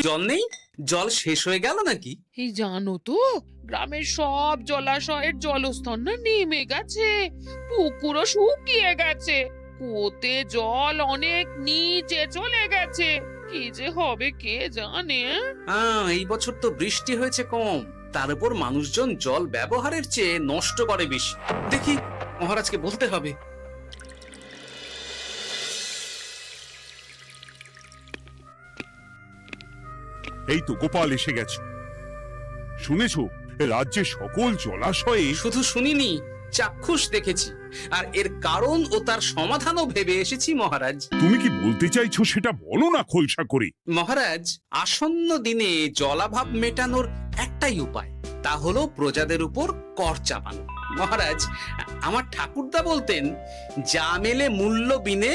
জল নেই? জল শেষ হয়ে গেল নাকি? এই জানো তো, গ্রামের সব জলাশয়ের জলস্তর না নেমে গেছে, পুকুরও শুকিয়ে গেছে, কুয়োতে জল অনেক নিচে চলে গেছে। কি যে হবে কে জানে। এই বছর তো বৃষ্টি হয়েছে কম, তার উপর মানুষজন জল ব্যবহারের চেয়ে নষ্ট করে বেশি। দেখি, মহারাজকে বলতে হবে। এই তো গোপাল এসে গেছে। শুনেছো, রাজ্যে সকল জলাশয়ে শুধু শুনিনি, চাক্ষুষ দেখেছি, আর এর কারণ ও তার সমাধানও ভেবে এসেছি মহারাজ। তুমি কি বলতে চাইছো সেটা বলো না খোলসা করে। মহারাজ, আসন্ন দিনে জলাভাব মেটানোর একটাই উপায়, তা হলো প্রজাদের উপর কর চাপানো। মহারাজ, আমার ঠাকুরদা বলতেন, যা মেলে মূল্য বিনে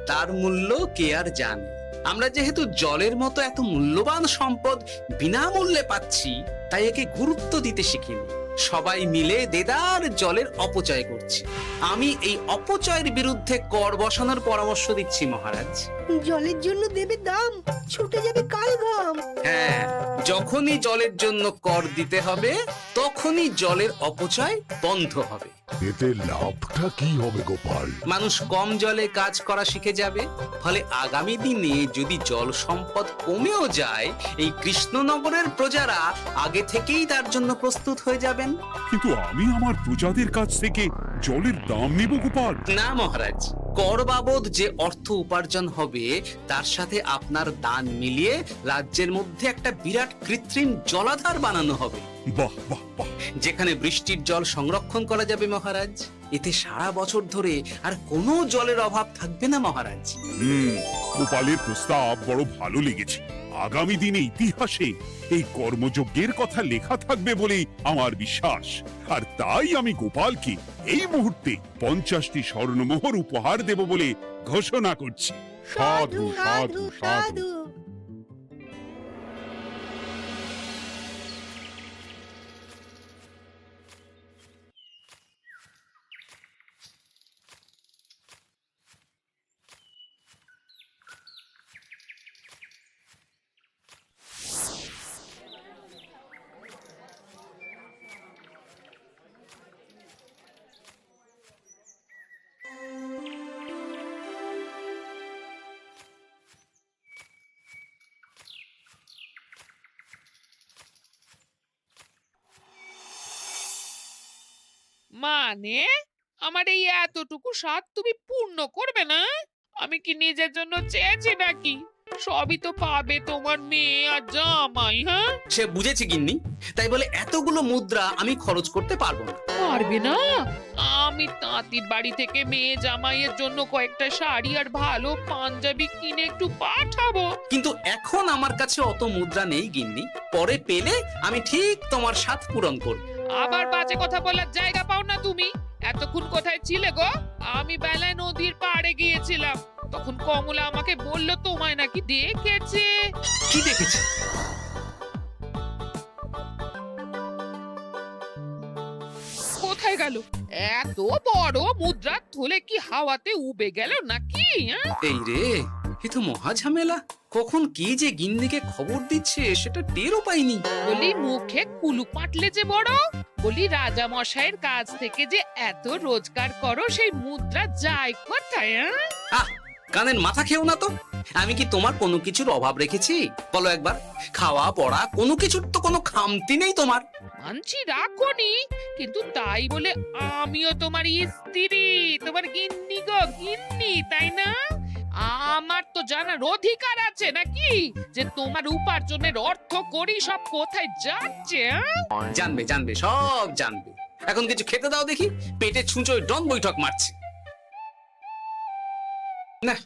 তার মূল্য কে আর জানে। আমরা যেহেতু জলের মতো এত মূল্যবান সম্পদ বিনামূল্যে পাচ্ছি, তাই একে গুরুত্ব দিতে শিখিনি। সবাই মিলে দেদার জলের অপচয় করছে। আমি এই অপচয়ের বিরুদ্ধে কর বসানোর পরামর্শ দিচ্ছি মহারাজ। জলের জন্য দেবে দাম, ছুটে যাবে কাল ঘাম। হ্যাঁ, যখনই জলের জন্য কর দিতে হবে, তখনই জলের অপচয় বন্ধ হবে। এতে লাভটা কি হবে গোপাল? মানুষ কম জলে কাজ করা শিখে যাবে, ফলে আগামী দিনে যদি জল সম্পদ কমেও যায়, এই কৃষ্ণনগরের প্রজারা আগে থেকেই তার জন্য প্রস্তুত হয়ে যাবেন। কিন্তু আমি আমার প্রজাদের কাছ থেকে জলের দাম নেব গোপাল? না মহারাজ, কর বাবদ যে অর্থ উপার্জন হবে, তার সাথে আপনার দান মিলিয়ে রাজ্যের মধ্যে একটা বিরাট কৃত্রিম জলাধার বানানো হবে। বাহ বাহ বাহ! যেখানে বৃষ্টির জল সংরক্ষণ করা যাবে মহারাজ। এতে সারা বছর ধরে আর কোনো জলের অভাব থাকবে না মহারাজ। গোপালের প্রস্তাব বড় ভালো লেগেছে। আগামী দিনে ইতিহাসে এই কর্মযজ্ঞের কথা লেখা থাকবে বলেই আমার বিশ্বাস। আর তাই আমি গোপালকে এই মুহূর্তে 50টি স্বর্ণমোহর উপহার দেব বলে ঘোষণা করছি। সাধু সাধু সাধু। মানে আমার এই এতটুকু স্বাদ তুমি পূর্ণ করবে না? আমি কি নিজের জন্য চেয়েছি নাকি? সবই তো পাবে তোমার মেয়ে আর জামাই। হ্যাঁ, সে বুঝেছি গিন্নি, তাই বলে এতগুলো মুদ্রা আমি খরচ করতে পারবো না। পারবে না? আমি তাঁতির বাড়ি থেকে মেয়ে জামাইয়ের জন্য কয়েকটা শাড়ি আর ভালো পাঞ্জাবি কিনে একটু পাঠাবো। কিন্তু এখন আমার কাছে অত মুদ্রা নেই গিন্নি, পরে পেলে আমি ঠিক তোমার স্বাদ পূরণ করব। আবার বাজে কথা বলার জায়গা পাও না তুমি। এতক্ষণ কোথায় ছিলে গো? আমি বেলায় নদীর পাড়ে গিয়েছিলাম, তখন কমলা আমাকে বলল তোমায় নাকি দেখেছে। কি দেখেছি? কোথায় গেল? এত বড় মুদ্রা থলে কি হাওয়াতে উবে গেল নাকি? এই রে, এ তো মহা ঝামেলা। কখন কে যে গিন্নিকে খবর দিচ্ছে সেটা টেরও পাইনি। বলি মুখে কুলু পাটলে যে বড়, বলি রাজা মশাইয়ের কাছ থেকে যে এত রোজগার করো, সেই মুদ্রা যায় কোথায়? আহ, কানের মাথা খেও না তো। আমি কি তোমার কোনো কিছুর অভাব রেখেছি? বলো একবার। খাওয়া পড়া কোনো কিছুর তো কোনো খামতি নেই তোমার। মানছি রাখোনি, কিন্তু তাই বলে আমিও তোমার স্ত্রী, তোমার গিন্নি গো, গিন্নি, তাই না? আমার তো জানার অধিকার আছে নাকি যে তোমার উপার্জনের অর্থ করি সব কোথায় যাচ্ছে? জানবে জানবে, সব জানবে। এখন কিছু খেতে দাও দেখি, পেটে ছুঁচোয় ডন বৈঠক মারছে। না,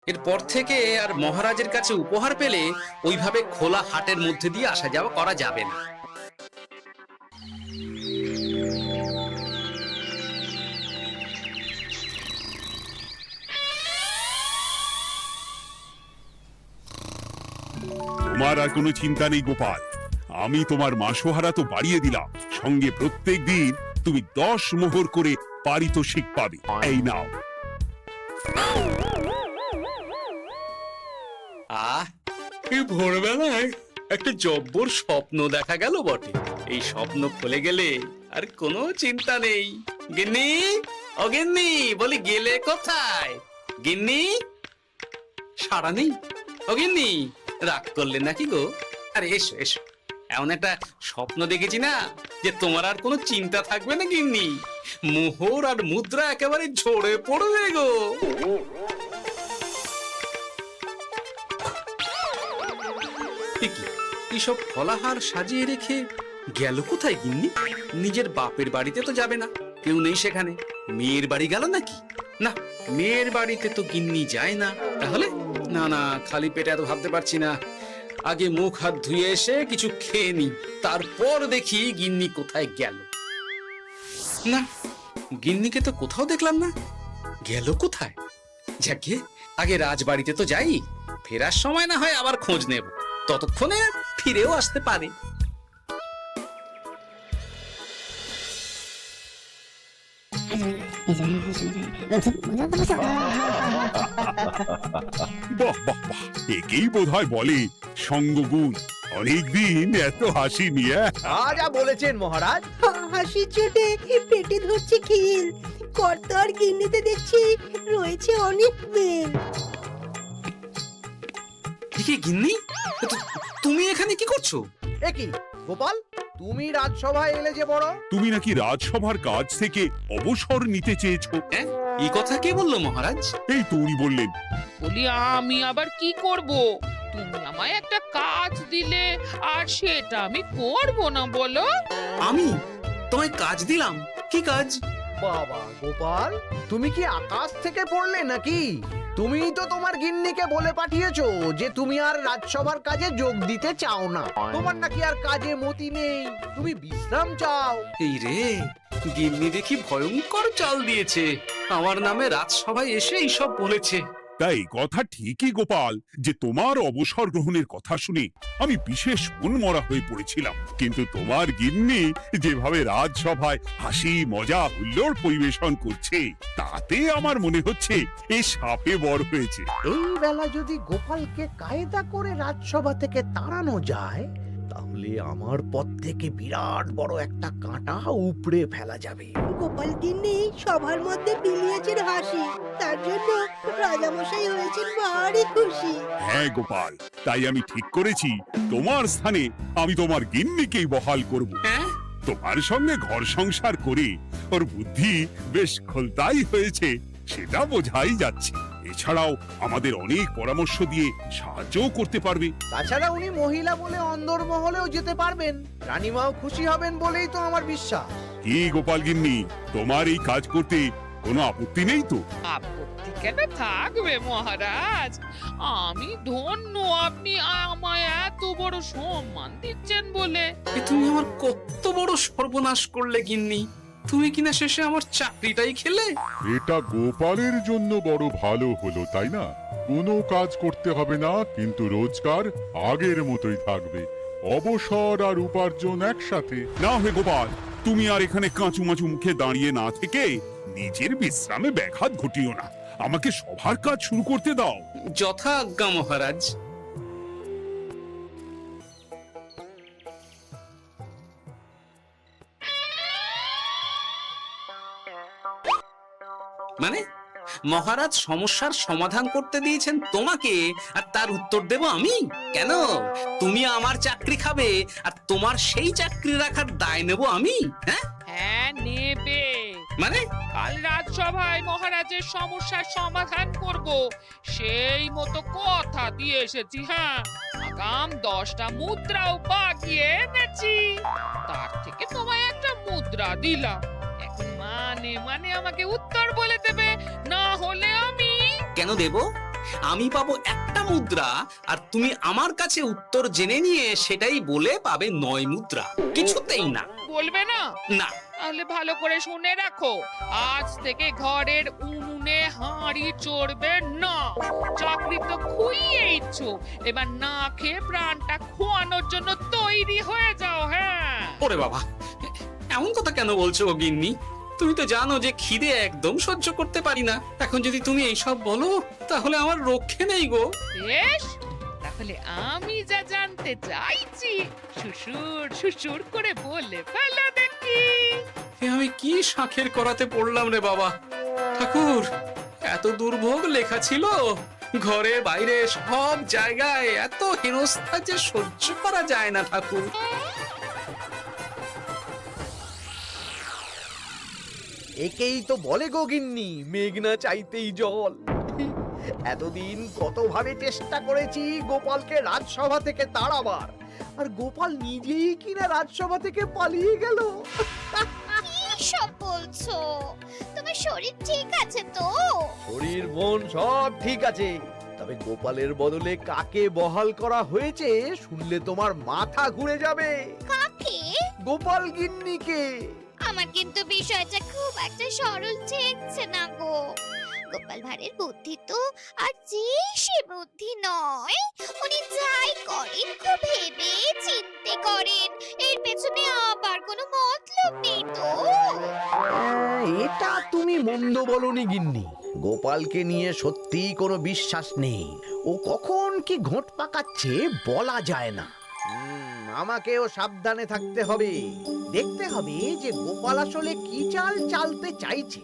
এরপর থেকে আর মহারাজের কাছে উপহার পেলে ওইভাবে খোলা হাটের মধ্যে দিয়ে আসা যাওয়া করা যাবে না। তোমার আর কোনো চিন্তা নেই গোপাল। আমি তোমার মাসোহারা তো বাড়িয়ে দিলাম, সঙ্গে প্রত্যেক দিন তুমি 10 মোহর করে পারিতোষিক পাবে। এই নাও। আহ, এই ভোরবেলায় একটা জব্বর স্বপ্ন দেখা গেল বটে। এই স্বপ্ন খুলে গেলে আর কোনো চিন্তা নেই। গিন্নি, ও গিন্নি, বলি গেলে কোথায়? গিন্নি, সাড়া নেই। ও গিন্নি, রাগ করলে নাকি গো? আরে এসো এসো, এমন একটা স্বপ্ন দেখেছি না যে তোমার আর কোনো চিন্তা থাকবে না গিন্নি। মোহর আর মুদ্রা একেবারে ঝরে পড়বে গো। এইসব ফলাহার সাজিয়ে রেখে গেল কোথায় গিন্নি? নিজের বাপের বাড়িতে তো যাবে না, কেউ নেই সেখানে। মেয়ের বাড়ি গেল নাকি? না, মেয়ের বাড়িতে তো গিন্নি যায় না। তাহলে না না, খালি পেটে এত ভাবতে পারছি না। আগে মুখ হাত ধুয়ে এসে কিছু খেয়ে নি, তারপর দেখি গিন্নি কোথায় গেল। না, গিন্নিকে তো কোথাও দেখলাম না। গেল কোথায়? যাকে আগে রাজবাড়িতে তো যাই, ফেরার সময় না হয় আবার খোঁজ নেব, ততক্ষণে ফিরেও আসতে পারে। বাহ বাহ বাহ, একেই বোধহয় বলে সঙ্গগুণ। অনেকদিন এত হাসি নিয়ে। যা বলেছেন মহারাজ। হাসির চোটে পেটে ধরছে খিল। কর্তা আর গিন্নিতে দেখছি রয়েছে অনেক মেল। ঠিকই গিন্নি, তুমি এখানে কি করছো? একই গোপাল, তুমি রাজসভায় এলে যে বড়। তুমি নাকি রাজসভার কাজ থেকে অবসর নিতে চেয়েছো? হ্যাঁ, এই কথা কে বললো মহারাজ? এই তো উনি বললেন। বলি আমি আবার কি করব? তুমি আমায় একটা কাজ দিলে আর সেটা আমি করব না বলো? আমি তোমায় কাজ দিলাম? কি কাজ? বাবা গোপাল, তুমি কি আকাশ থেকে পড়লে নাকি? তুমিই তো তোমার গিন্নিকে বলে পাঠিয়েছো যে তুমি আর রাজসভার কাজে যোগ দিতে চাও না। তোমার নাকি আর কাজে মতি নেই, তুমি বিশ্রাম চাও। এই রে, গিন্নি দেখি ভয়ঙ্কর চাল দিয়েছে। আমার নামে রাজসভায় এসে এইসব বলেছে। তাই কথা ঠিকই গোপাল, যে তোমার অবসর গ্রহণের কথা শুনে আমি বিশেষ মনমরা হয়ে পড়েছিলাম। কিন্তু তোমার গিন্নি যেভাবে রাজসভায় হাসি মজা হুল্লোড় পরিবেশন করছে, তাতে আমার মনে হচ্ছে এ সাপে বর হয়েছে। এই বেলা যদি গোপালকে কায়দা করে রাজসভা থেকে তাড়ানো যায়, তাহলে আমার পথ থেকে বিরাট বড় একটা কাঁটা উপড়ে ফেলা যাবে। গোপাল গিন্নি সবার মধ্যে বিলিয়েছেন হাসি, তার জন্য রাজামশাই হয়েছেন ভারী খুশি। হ্যাঁ গোপাল, তাই আমি ঠিক করেছি তোমার স্থানে আমি তোমার গিন্নিকেই বহাল করব। হ্যাঁ, তোমার সঙ্গে ঘর সংসার করে ওর বুদ্ধি বেশ খোলতাই হয়েছে, সেটা বোঝাই যাচ্ছে। এছাড়াও আমাদের অনেক পরামর্শ দিয়ে সাহায্যও করতে পারবে। তাছাড়া উনি মহিলা বলে অন্দরমহলেও যেতে পারবেন, রানীমাও খুশি হবেন বলেই তো আমার বিশ্বাস। কি গোপাল গিন্নি, তোমার এই কাজ করতে কোনো আপত্তি নেই তো? আপত্তি কেন থাকবে মহারাজ? আমি ধন্য আপনি আমায় এত বড় সম্মান দিচ্ছেন বলে। এ তুমি আমার কত বড় সর্বনাশ করলে গিন্নি। তুমি কিনা শেষে আমার চাকরিটাই খেলে। এটা গোপালের জন্য বড় ভালো হলো, তাই না? কোনো কাজ করতে হবে না, কিন্তু রোজগার আগের মতোই থাকবে। অবসর আর উপার্জন একসাথে। না হে গোপাল, তুমি আর এখানে কাঁচুমাচু মুখে দাঁড়িয়ে না থেকে নিজের বিশ্রামে ব্যাঘাত ঘটিও না। আমাকে সবার কাজ শুরু করতে দাও। যথা আজ্ঞা মহারাজ। মানে মহারাজ সমস্যার সমাধান করতে দিয়েছেন তোমাকে, আর তার উত্তর দেব আমি? কেন? তুমি আমার চাকরি খাবে আর তোমার সেই চাকরি রাখার দায় নেব আমি? হ্যাঁ হ্যাঁ, নেবে। মানে কাল রাজসভায় মহারাজের সমস্যার সমাধান করব, সেই মতো কথা দিয়ে এসেছি। হ্যাঁ, আগাম 10টা মুদ্রাও বাগিয়ে এনেছি। তার থেকে তোমায় একটা মুদ্রা দিলাম। এখন মানে মানে আমাকে উত্তর বলে দেবে, না হলে আমি কেন দেব? আমি পাবো একটা মুদ্রা, আর তুমি আমার কাছে উত্তর জেনে নিয়ে সেটাই বলে পাবে 9 মুদ্রা। কিছুতেই না। বলবে না? না। তাহলে ভালো করে শুনে রাখো, আজ থেকে ঘরের উনুনে হাঁড়ি চড়বে না। চাকরি তো খুইয়েইছ, এবার না খেয়ে প্রাণটা খোয়ানোর জন্য তৈরি হয়ে যাও। হ্যাঁ। ওরে বাবা, এমন কথা কেন বলছো গো গিন্নি? তুমি তো জানো যে খিদে একদম সহ্য করতে পারি না। এখন যদি তুমি এইসব বলো, তাহলে আমার রক্ষে নেই গো। বেশ, তা তাহলে আমি যা জানতে চাইছি শ্বশুর শ্বশুর করে বলে ফেলো দেখি। এ আমি কি শাঁখের করাতে পড়লাম রে বাবা। ঠাকুর, এত দুর্ভোগ লেখা ছিল, ঘরে বাইরে সব জায়গায় এত হেনস্থা যে সহ্য করা যায় না ঠাকুর। একেই তো বলে গো গিন্নি, মেঘ না চাইতেই জল। এতদিন কতভাবে চেষ্টা করেছি গোপালকে রাজসভা থেকে তাড়াবার, আর গোপাল নিজেই কিনা রাজসভা থেকে পালিয়ে গেল। সব বলছো? তোমার শরীর ঠিক আছে তো? শরীর মন সব ঠিক আছে, তবে গোপালের বদলে কাকে বহাল করা হয়েছে শুনলে তোমার মাথা ঘুরে যাবে। কাকে? গোপাল গিন্নিকে। আমার কিন্তু বিষয়টা খুব একটা সরল ঠেকছে না গো। গোপাল ভাঁড়ের বুদ্ধি তো আর যে সে বুদ্ধি নয়। উনি যাই করেন খুব ভেবে চিন্তে করেন, এর পেছনে আবার কোনো মতলব নেই তো। এটা তুমি মন্দ বলনি গিন্নি, গোপালকে নিয়ে সত্যিই কোনো বিশ্বাস নেই। ও কখন কি ঘোট পাকাচ্ছে বলা যায় না। আমাকেও সাবধানে থাকতে হবে, দেখতে হবে যে গোপাল আসলে কি চাল চালতে চাইছে।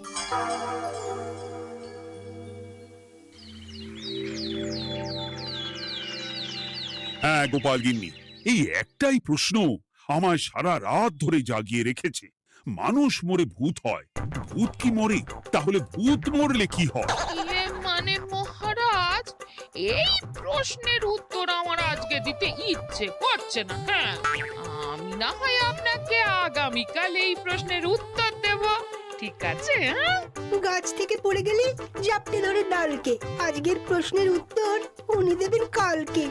হ্যাঁ গোপাল গিন্নি, এই একটাই প্রশ্ন আমায় সারা রাত ধরে জাগিয়ে রেখেছে। মানুষ মরে ভূত হয়, ভূত কি মরে? তাহলে ভূত মরলে কি হয়? মানে মহারাজ, এই প্রশ্নের উত্তর আমার আজকে দিতে ইচ্ছে করছে না। হ্যাঁ, আমি না হয় আপনাকে আগামীকাল এই প্রশ্নের উত্তর দেব, ঠিক আছে? হ্যাঁ, গাছ থেকে পড়ে গেলে জাপটে ধরে ডালকে। আজকের প্রশ্নের উত্তর উনি দেবেন কালকে।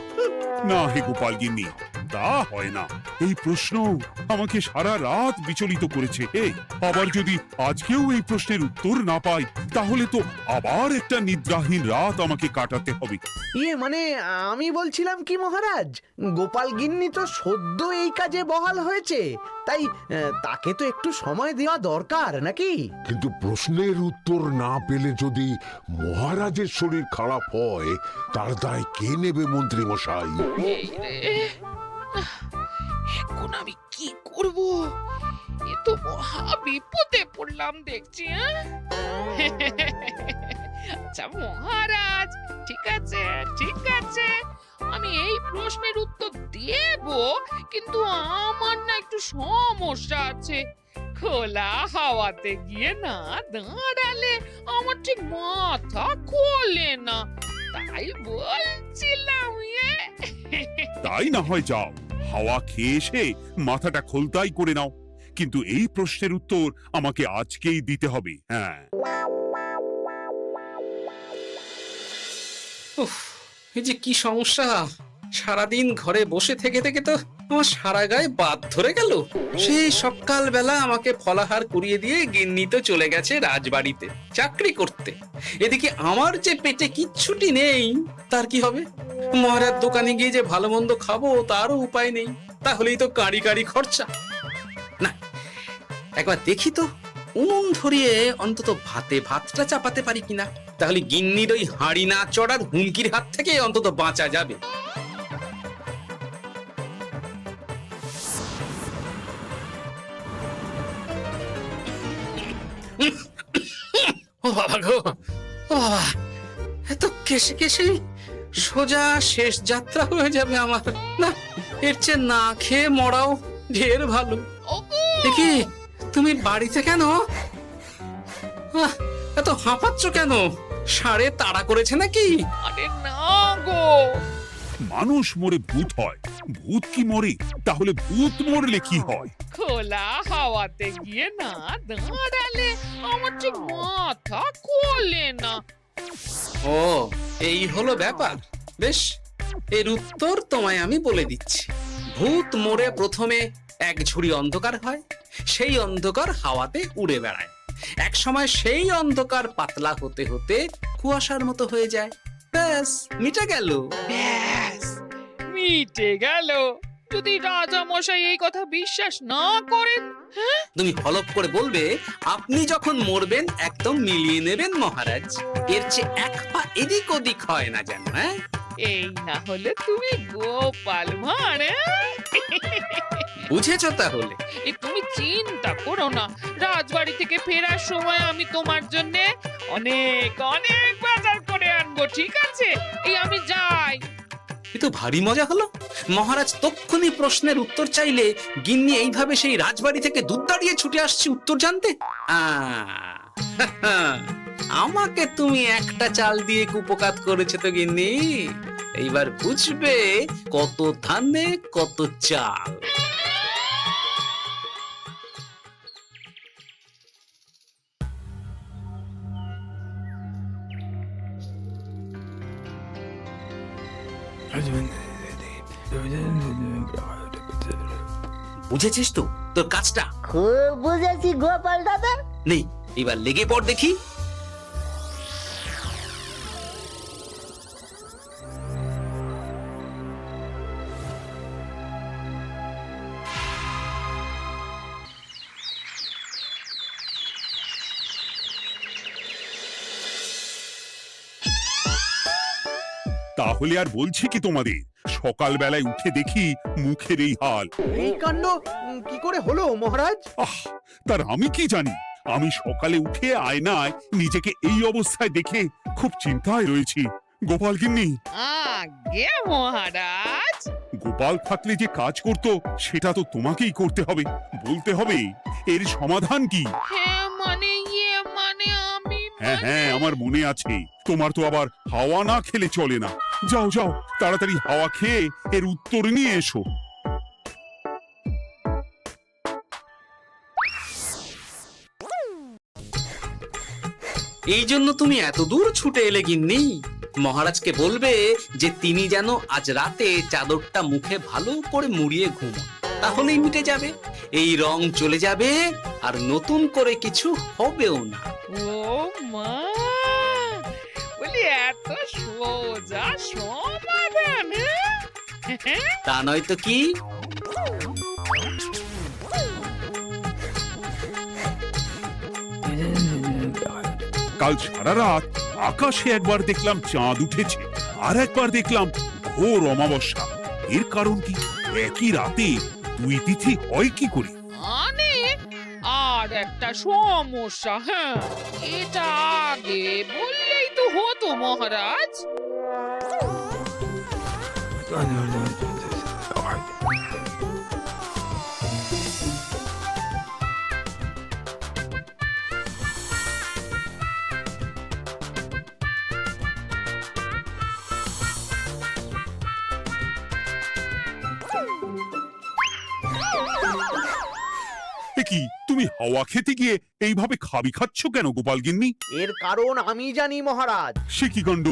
না হে গোপাল গিন্নি, তা হয় না। এই প্রশ্ন আমাকে সারা রাত বিচলিত করেছে। আবার যদি আজকেও এই প্রশ্নের উত্তর না পাই, তাহলে তো আবার একটা নিদ্রাহীন রাত আমাকে কাটাতে হবে। মানে আমি বলছিলাম কি মহারাজ, গোপাল গিন্নি তো সদ্য এই কাজে বহাল হয়েছে, তাই তাকে তো একটু সময় দেওয়া দরকার নাকি? কিন্তু প্রশ্নের উত্তর না পেলে যদি মহারাজের শরীর খারাপ হয়, তার দায় কে নেবে মন্ত্রী মশাই? এই রে, এখন আমি কি করব? এ তো মহা বিপদে পড়লাম দেখছি। আচ্ছা মহারাজ, ঠিক আছে ঠিক আছে, আমি এই প্রশ্নের উত্তর দেব, কিন্তু আমার না একটু সমস্যা আছে। খোলা হাওয়াতে গিয়ে না দাঁড়ালে আমার ঠিক মাথা খোলে না, তাই বলছিলাম। তাই না হয় যাও, হাওয়া খেয়ে এসে মাথাটা খোলতাই করে নাও, কিন্তু এই প্রশ্নের উত্তর আমাকে আজকেই দিতে হবে। হ্যাঁ, উফ, এই যে কি সমস্যা! সারাদিন ঘরে বসে থেকে থেকে তো আমার সারা গায়ে বাদ ধরে গেল। সেই সকাল বেলা আমাকে ফলাহার করিয়ে দিয়ে গিন্নি তো চলে গেছে রাজবাড়িতে চাকরি করতে। এদিকে আমার যে পেটে কিচ্ছুটি নেই, তার কি হবে? মহারাজ দোকানে গিয়ে যে ভালো মন্দ খাবো তারও উপায় নেই, তাহলেই তো কাঁড়ি কাঁড়ি খরচা। না, একবার দেখি তো উনুন ধরিয়ে অন্তত ভাতটা চাপাতে পারি কিনা, তাহলে গিন্নির ওই হাঁড়ি না চড়ার হুমকির হাত থেকে অন্তত বাঁচা যাবে। ও বাবা গো, ও বাবা, এত কেসে কেসে সোজা শেষ যাত্রা হয়ে যাবে আমার। না, এর চেয়ে না খেয়ে মরাও ঢের ভালো। দেখি তুমি বাড়িতে কেন? এত হাঁপাচ্ছ কেন? ষাঁড়ে তাড়া করেছে নাকি? আরে না গো, মানুষ মরে ভূত হয়, ভূত কি মরে? তাহলে ভূত মরলে কি হয়? খোলা হাওয়াতে গিয়ে না দাঁড়ালে আমার ঠিক মাথা খোলে না। ও, এই হলো ব্যাপার। বেশ, এর উত্তর তোমায় আমি বলে দিচ্ছি। ভূত মরে প্রথমে এক ঝুড়ি অন্ধকার হয়, সেই অন্ধকার হাওয়াতে উড়ে বেড়ায়। এক সময় সেই অন্ধকার পাতলা হতে হতে কুয়াশার মতো হয়ে যায়। ব্যাস, মিটে গেল। ব্যাস, মিটে গেল। যদি রাজা মশাই এই কথা বিশ্বাস না করেন, তুমি হলপ করে বলবে আপনি যখন মরবেন একদম মিলিয়ে নেবেন মহারাজ, এর চেয়ে এক পা এদিক ওদিক হয় না যেন। হ্যাঁ, এই না হলে তুমি গোপাল ভাঁড়, বুঝেছো তাহলে? এই তুমি চিন্তা করো না, রাজবাড়ি থেকে ফেরার সময় আমি তোমার জন্য অনেক অনেক বাজার করে আনবো, ঠিক আছে? এই আমি যাই। এ তো ভারী মজা হলো। মহারাজ তক্ষুনি প্রশ্নের উত্তর চাইলে গিন্নি এইভাবে সেই রাজবাড়ি থেকে দুধ দাঁড়িয়ে ছুটে আসছে উত্তর জানতে। আমাকে তুমি একটা চাল দিয়ে কুপকাত করেছো তো গিন্নি। এইবার বুঝবে কত ধানে কত চাল। বুঝেছিস তো তোর কাজটা? খুব বুঝেছি গোপাল দাদা। নেই, এবার লেগে পড় দেখি। তাহলে আর বলছি কি তোমাদের, সকালবেলায় উঠে দেখি মুখের এই হাল। এই কাণ্ড কি করে হলো মহারাজ? আহ, তার আমি কি জানি। আমি সকালে উঠে আয়নায় নিজেকে এই অবস্থায় দেখে খুব চিন্তায় রয়েছি। গোপাল গিন্নি, আগে মহারাজ, গোপাল থাকলে যে কাজ করতো সেটা তো তোমাকেই করতে হবে, বলতে হবে এর সমাধান কি। হ্যাঁ মানে আমি হ্যাঁ হ্যাঁ, আমার মনে আছে। তোমার তো আবার হাওয়া না খেলে চলে না। যাও যাও, তাড়াতাড়ি হাওয়া খেয়ে এর উত্তর নিয়ে এসো। এই জন্য তুমি এত দূর ছুটে এলে গিন্নি? মহারাজকে বলবে যে তিনি যেন আজ রাতে চাদরটা মুখে ভালো করে মুড়িয়ে ঘুমোন, তাহলেই মিটে যাবে। এই রং চলে যাবে আর নতুন করে কিছু হবেও না। ও মা, বলি এত সোজা সমাধান? হ্যাঁ? তা নয় তো কি? কাল সারা রাত আকাশে একবার দেখলাম চাঁদ উঠেছে, আর একবার দেখলাম ঘোর অমাবস্যা। এর কারণ কি? একই রাতে দুই তিথি হয় কি করে? আর একটা সমস্যা, হ্যাঁ, এটা আগে বললেই তো হতো মহারাজ। কি তুমি হাওয়া খেতে গিয়ে এইভাবে খাবি খাচ্ছ কেন গোপাল গিন্নি? এর কারণ আমি জানি মহারাজ। সে কি কাণ্ড!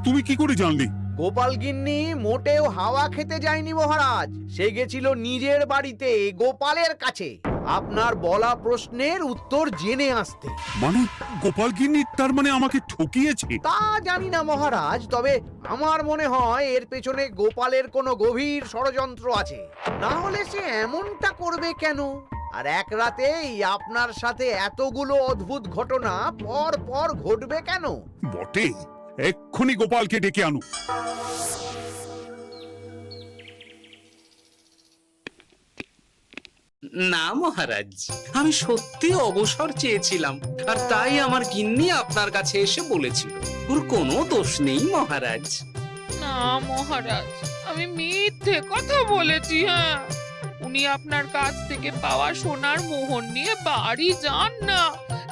তুমি কি করে জানলে? গোপাল গিন্নি মোটেও হাওয়া খেতে যায়নি মহারাজ, সে গেছিল নিজের বাড়িতে গোপালের কাছে আপনার বলা প্রশ্নের উত্তর জেনে আসতে। মানে গোপাল গিন্নি তার মানে আমাকে ঠকিয়েছে? তা জানি না মহারাজ, তবে আমার মনে হয় এর পেছনে গোপালের কোনো গভীর ষড়যন্ত্র আছে, না হলে সে এমনটা করবে কেন? আর এক রাতেই আপনার সাথে এতগুলো অদ্ভুত ঘটনা পর পর ঘটবে কেন? বটে, এক্ষুনি গোপালকে ডেকে আনো। না মহারাজ, আমি সত্যি অবসর চেয়েছিলাম, আর তাই আমার গিন্নি আপনার কাছে এসে বলেছিল। ওর কোনো দোষ নেই মহারাজ। না মহারাজ, আমি মিথ্যে কথা বলেছি। হ্যাঁ, উনি আপনার কাছ থেকে পাওয়া সোনার মোহর নিয়ে বাড়ি যান না,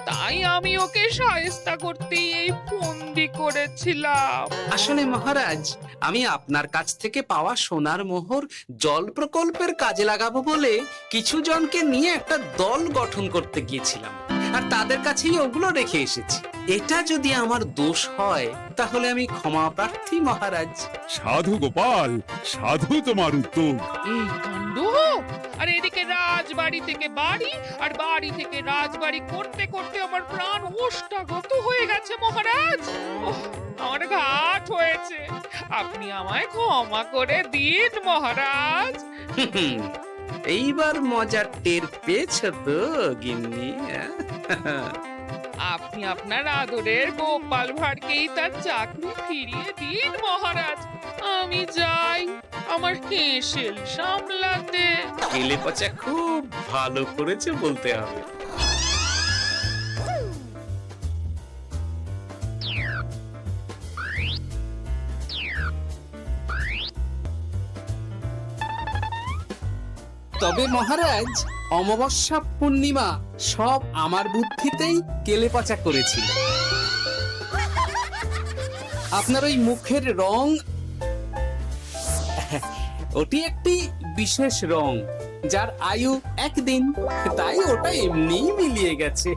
তাই আমি ওকে শায়েস্তা করতেই এই ফন্দি করেছিলাম। আসলে মহারাজ, আমি আপনার কাছ থেকে পাওয়া সোনার মোহর জল প্রকল্পের কাজে লাগাবো বলে কিছু জনকে নিয়ে একটা দল গঠন করতে গিয়েছিলাম, আর তাদের কাছেই ওগুলো রেখে এসেছি। এটা যদি আমার দোষ হয় তাহলে আমি ক্ষমা প্রার্থী মহারাজ। সাধু গোপাল, সাধু তোমার উত্তর। এই কাণ্ড! আর এদিকে রাজবাড়ি থেকে বাড়ি, আর বাড়ি থেকে রাজবাড়ি করতে করতে আমার প্রাণ ওষ্ঠাগত হয়ে গেছে মহারাজ। ওহ, আমার ঘাট হয়েছে, আপনি আমায় ক্ষমা করে দিন মহারাজ। এইবার মজার টের পেয়েছ তো গিন্নি? আপনি আপনার আদরের গোপাল ভাঁড়কেই তার চাকরি ফিরিয়ে দিন মহারাজ। আমি যাই আমার হেসেল সামলাতে। কেলে পচা খুব ভালো করেছে বলতে হবে। তবে মহারাজ, অমাবস্যা পূর্ণিমা সব আমার বুদ্ধিতেই কেলেপচা করেছিল। আপনার ওই মুখের রং, ওটি একটি বিশেষ রং যার আয়ু একদিন, তাই ওটা এমনিই মিলিয়ে গেছে।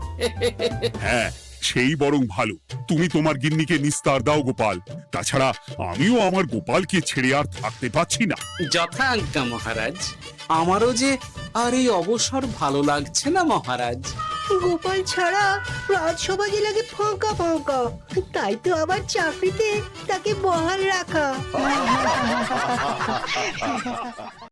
হ্যাঁ, সেই বরং ভালো। তুমি তোমার গিন্নিকে নিস্তার দাও গোপাল। তাছাড়া আমিও আমার গোপালকে ছেড়ে আর থাকতে পারছি না। যথা আজ্ঞা মহারাজ। আমারও যে আর এই অবসর ভালো লাগছে না মহারাজ। গোপাল ছাড়া রাজসভা যে লাগে ফাঁকা ফাঁকা, তাই তো আবার চাকরিতে তাকে বহাল রাখা।